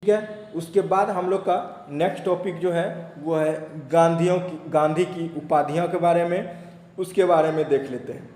ठीक है। उसके बाद हम लोग का नेक्स्ट टॉपिक जो है वो है गांधी की उपाधियों के बारे में, उसके बारे में देख लेते हैं।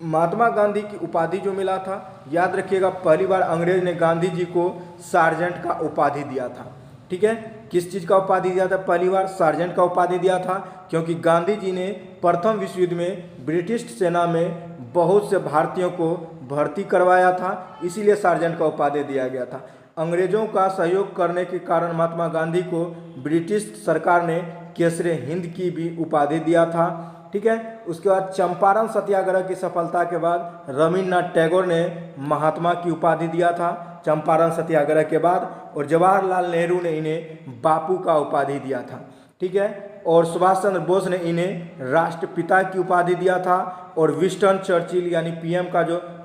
महात्मा गांधी की उपाधि जो मिला था, याद रखिएगा, पहली बार अंग्रेज ने गांधी जी को सार्जेंट का उपाधि दिया था। ठीक है, किस चीज़ का उपाधि दिया था? पहली बार सार्जेंट का उपाधि दिया था, क्योंकि गांधी जी ने प्रथम विश्व युद्ध में ब्रिटिश सेना में बहुत से भारतीयों को भर्ती करवाया था, इसीलिए सार्जेंट का उपाधि दिया गया था। अंग्रेजों का सहयोग करने के कारण महात्मा गांधी को ब्रिटिश सरकार ने केसरे हिंद की भी उपाधि दिया था। ठीक है, उसके बाद चंपारण सत्याग्रह की सफलता के बाद रविन्द्रनाथ टैगोर ने महात्मा की उपाधि दिया था चंपारण सत्याग्रह के बाद, और जवाहरलाल नेहरू ने इन्हें बापू का उपाधि दिया था। ठीक है, और सुभाष चंद्र बोस ने इन्हें राष्ट्रपिता की उपाधि दिया था, और विंस्टन चर्चिल यानी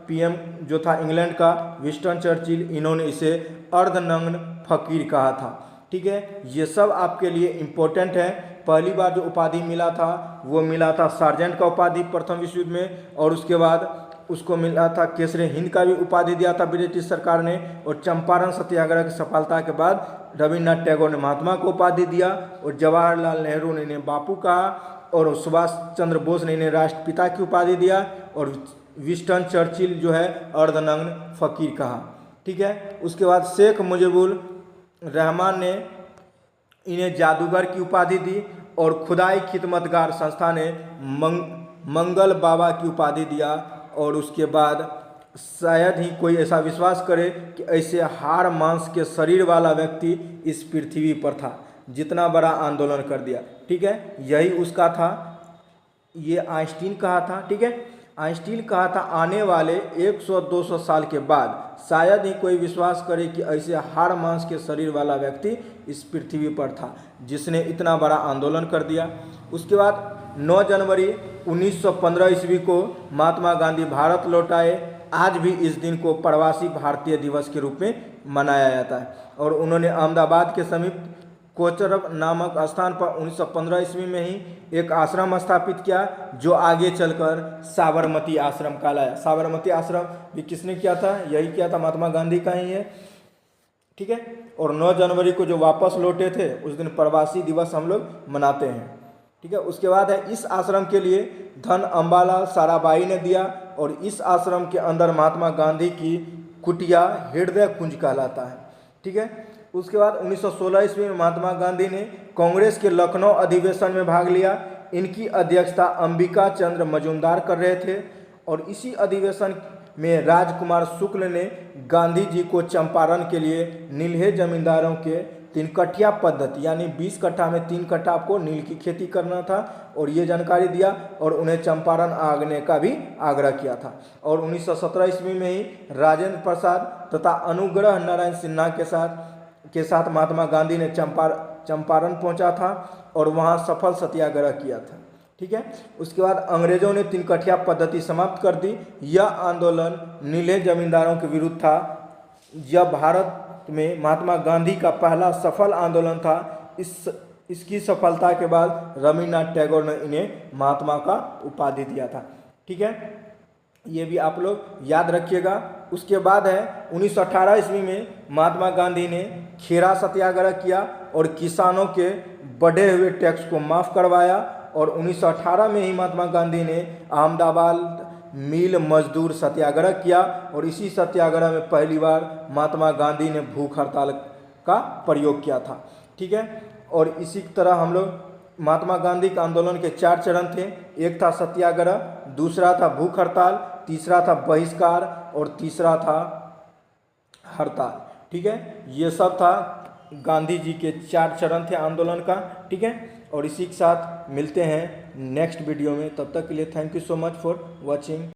पीएम जो था इंग्लैंड का, विंस्टन चर्चिल, इन्होंने इसे अर्धनग्न फकीर कहा था। ठीक है, ये सब आपके लिए इम्पोर्टेंट है। पहली बार जो उपाधि मिला था वो मिला था सार्जेंट का उपाधि प्रथम विश्व युद्ध में, और उसके बाद उसको मिला था केसरे हिंद का भी उपाधि दिया था ब्रिटिश सरकार ने, और चंपारण सत्याग्रह की सफलता के बाद रविन्द्रनाथ टैगोर ने महात्मा को उपाधि दिया, और जवाहरलाल नेहरू ने इन्हें बापू कहा, और सुभाष चंद्र बोस ने इन्हें राष्ट्रपिता की उपाधि दिया, और विंस्टन चर्चिल जो है अर्धनग्न फकीर कहा। ठीक है, उसके बाद शेख मुजीबुर रहमान ने इन्हें जादूगर की उपाधि दी, और खुदाई खिदमतगार संस्था ने मंगल बाबा की उपाधि दिया, और उसके बाद शायद ही कोई ऐसा विश्वास करे कि ऐसे हाड़ मांस के शरीर वाला व्यक्ति इस पृथ्वी पर था, जितना बड़ा आंदोलन कर दिया। ठीक है, यही उसका था, ये आइंस्टीन कहा था। ठीक है, आइंस्टीन कहा था आने वाले 100-200 साल के बाद शायद ही कोई विश्वास करे कि ऐसे हाड़ मांस के शरीर वाला व्यक्ति इस पृथ्वी पर था, जिसने इतना बड़ा आंदोलन कर दिया। उसके बाद 9 जनवरी 1915 ईस्वी को महात्मा गांधी भारत लौट आए। आज भी इस दिन को प्रवासी भारतीय दिवस के रूप में मनाया जाता है, और उन्होंने अहमदाबाद के समीप कोचरब नामक स्थान पर 1915 ईस्वी में ही एक आश्रम स्थापित किया, जो आगे चलकर साबरमती आश्रम कहलाया। साबरमती आश्रम भी किसने किया था? यही किया था, महात्मा गांधी का ही है। ठीक है, और 9 जनवरी को जो वापस लौटे थे उस दिन प्रवासी दिवस हम लोग मनाते हैं। ठीक है, उसके बाद है इस आश्रम के लिए धन अम्बालाल साराभाई ने दिया, और इस आश्रम के अंदर महात्मा गांधी की कुटिया हृदय कुंज कहलाता है। ठीक है, उसके बाद 1916 ईस्वी में महात्मा गांधी ने कांग्रेस के लखनऊ अधिवेशन में भाग लिया। इनकी अध्यक्षता अंबिका चंद्र मजूमदार कर रहे थे, और इसी अधिवेशन में राजकुमार शुक्ल ने गांधी जी को चंपारण के लिए नील्हे जमींदारों के 3 कट्ठिया पद्धति यानी 20 कट्ठा में 3 कट्ठा आपको नील की खेती करना था, और ये जानकारी दिया, और उन्हें चंपारण आगने का भी आग्रह किया था। और 1917 ईस्वी में ही राजेंद्र प्रसाद तथा अनुग्रह नारायण सिन्हा के साथ महात्मा गांधी ने चंपारण पहुंचा था, और वहां सफल सत्याग्रह किया था। ठीक है, उसके बाद अंग्रेजों ने 3 कट्ठिया पद्धति समाप्त कर दी। यह आंदोलन नीले जमींदारों के विरुद्ध था। यह भारत में महात्मा गांधी का पहला सफल आंदोलन था। इसकी सफलता के बाद रविन्द्रनाथ टैगोर ने इन्हें महात्मा का उपाधि दिया था। ठीक है, ये भी आप लोग याद रखिएगा। उसके बाद है 1918 ईस्वी में महात्मा गांधी ने खेरा सत्याग्रह किया, और किसानों के बढ़े हुए टैक्स को माफ़ करवाया, और 1918 में ही महात्मा गांधी ने अहमदाबाद मिल मजदूर सत्याग्रह किया, और इसी सत्याग्रह में पहली बार महात्मा गांधी ने भूख हड़ताल का प्रयोग किया था। ठीक है, और इसी तरह हम लोग महात्मा गांधी के आंदोलन के 4 चरण थे। एक था सत्याग्रह, दूसरा था भूख हड़ताल, तीसरा था बहिष्कार, और तीसरा था हड़ताल। ठीक है, ये सब था गांधी जी के 4 चरण थे आंदोलन का। ठीक है, और इसी के साथ मिलते हैं नेक्स्ट वीडियो में। तब तक के लिए thank you so much for watching.